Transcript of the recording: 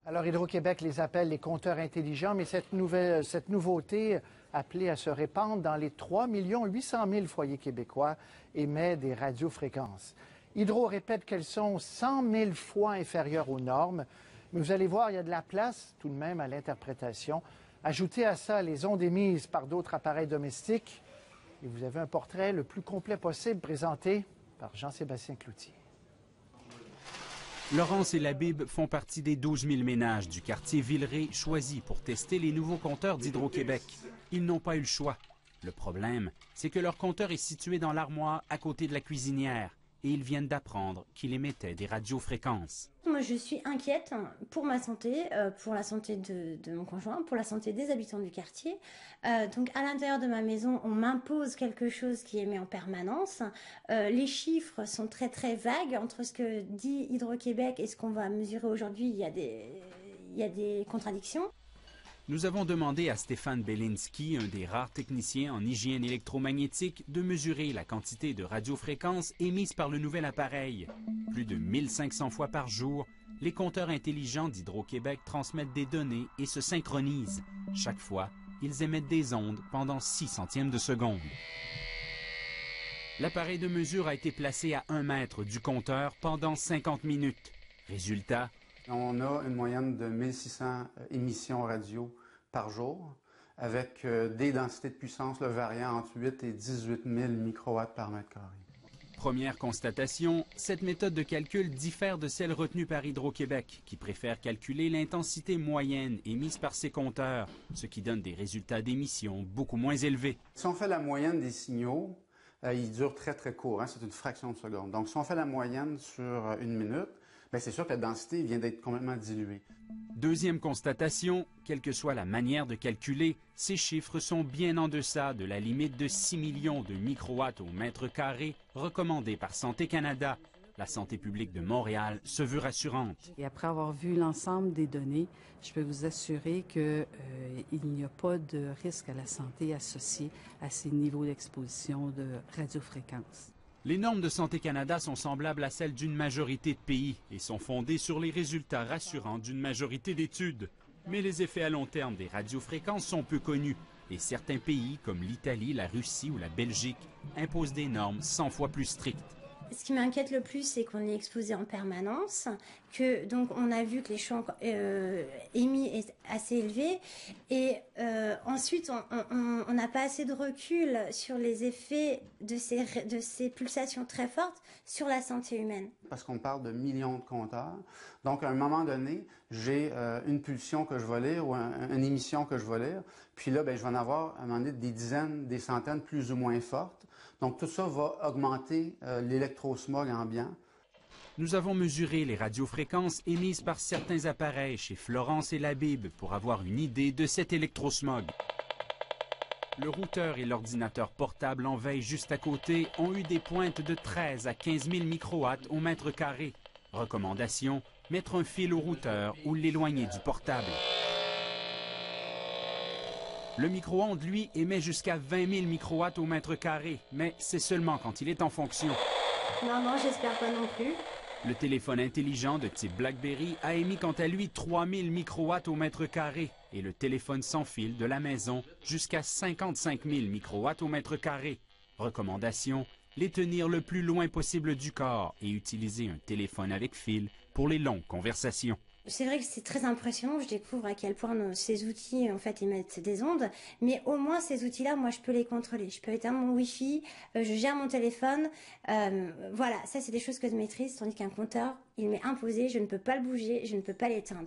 Alors, Hydro-Québec les appelle les compteurs intelligents, mais cette nouveauté appelée à se répandre dans les 3 800 000 foyers québécois émet des radiofréquences. Hydro répète qu'elles sont 100 000 fois inférieures aux normes, mais vous allez voir, il y a de la place tout de même à l'interprétation. Ajoutez à ça les ondes émises par d'autres appareils domestiques, et vous avez un portrait le plus complet possible présenté par Jean-Sébastien Cloutier. Laurence et la Bible font partie des 12 000 ménages du quartier Villeray choisis pour tester les nouveaux compteurs d'Hydro-Québec. Ils n'ont pas eu le choix. Le problème, c'est que leur compteur est situé dans l'armoire à côté de la cuisinière et ils viennent d'apprendre qu'il émettait des radiofréquences. Moi, je suis inquiète pour ma santé, pour la santé de mon conjoint, pour la santé des habitants du quartier. Donc, à l'intérieur de ma maison, on m'impose quelque chose qui émet en permanence. Les chiffres sont très, très vagues. Entre ce que dit Hydro-Québec et ce qu'on va mesurer aujourd'hui, il y a des contradictions. Nous avons demandé à Stéphane Belinski, un des rares techniciens en hygiène électromagnétique, de mesurer la quantité de radiofréquences émises par le nouvel appareil. Plus de 1500 fois par jour, les compteurs intelligents d'Hydro-Québec transmettent des données et se synchronisent. Chaque fois, ils émettent des ondes pendant 6 centièmes de seconde. L'appareil de mesure a été placé à 1 mètre du compteur pendant 50 minutes. Résultat, on a une moyenne de 1600 émissions radio par jour, avec des densités de puissance variant entre 8 et 18 000 microwatts par mètre carré. Première constatation, cette méthode de calcul diffère de celle retenue par Hydro-Québec, qui préfère calculer l'intensité moyenne émise par ses compteurs, ce qui donne des résultats d'émission beaucoup moins élevés. Si on fait la moyenne des signaux, ils durent très très court, c'est une fraction de seconde. Donc si on fait la moyenne sur 1 minute, c'est sûr que la densité vient d'être complètement diluée. Deuxième constatation, quelle que soit la manière de calculer, ces chiffres sont bien en deçà de la limite de 6 millions de microwatts au mètre carré recommandée par Santé Canada. La santé publique de Montréal se veut rassurante. Et après avoir vu l'ensemble des données, je peux vous assurer qu'il n'y a pas de risque à la santé associé à ces niveaux d'exposition de radiofréquences. Les normes de Santé Canada sont semblables à celles d'une majorité de pays et sont fondées sur les résultats rassurants d'une majorité d'études. Mais les effets à long terme des radiofréquences sont peu connus et certains pays, comme l'Italie, la Russie ou la Belgique, imposent des normes 100 fois plus strictes. Ce qui m'inquiète le plus, c'est qu'on est exposé en permanence, que donc on a vu que les champs émis est assez élevé, et ensuite on n'a pas assez de recul sur les effets de ces pulsations très fortes sur la santé humaine. Parce qu'on parle de millions de compteurs, donc à un moment donné, j'ai une pulsion que je vais lire ou une émission que je vais lire, puis là, je vais en avoir à un moment donné des dizaines, des centaines plus ou moins fortes. Donc tout ça va augmenter l'électrosmog ambiant. Nous avons mesuré les radiofréquences émises par certains appareils chez Florence et la Bible pour avoir une idée de cet électrosmog. Le routeur et l'ordinateur portable en veille juste à côté ont eu des pointes de 13 à 15 000 microwatts au mètre carré. Recommandation, mettre un fil au routeur ou l'éloigner du portable. Le micro-ondes, lui, émet jusqu'à 20 000 microwatts au mètre carré, mais c'est seulement quand il est en fonction. Non, j'espère pas non plus. Le téléphone intelligent de type BlackBerry a émis quant à lui 3 000 microwatts au mètre carré et le téléphone sans fil de la maison jusqu'à 55 000 microwatts au mètre carré. Recommandation, les tenir le plus loin possible du corps et utiliser un téléphone avec fil pour les longues conversations. C'est vrai que c'est très impressionnant, je découvre à quel point ces outils en fait émettent des ondes, mais au moins ces outils-là, moi je peux les contrôler. Je peux éteindre mon Wi-Fi, je gère mon téléphone, voilà, ça c'est des choses que je maîtrise, tandis qu'un compteur, il m'est imposé, je ne peux pas le bouger, je ne peux pas l'éteindre.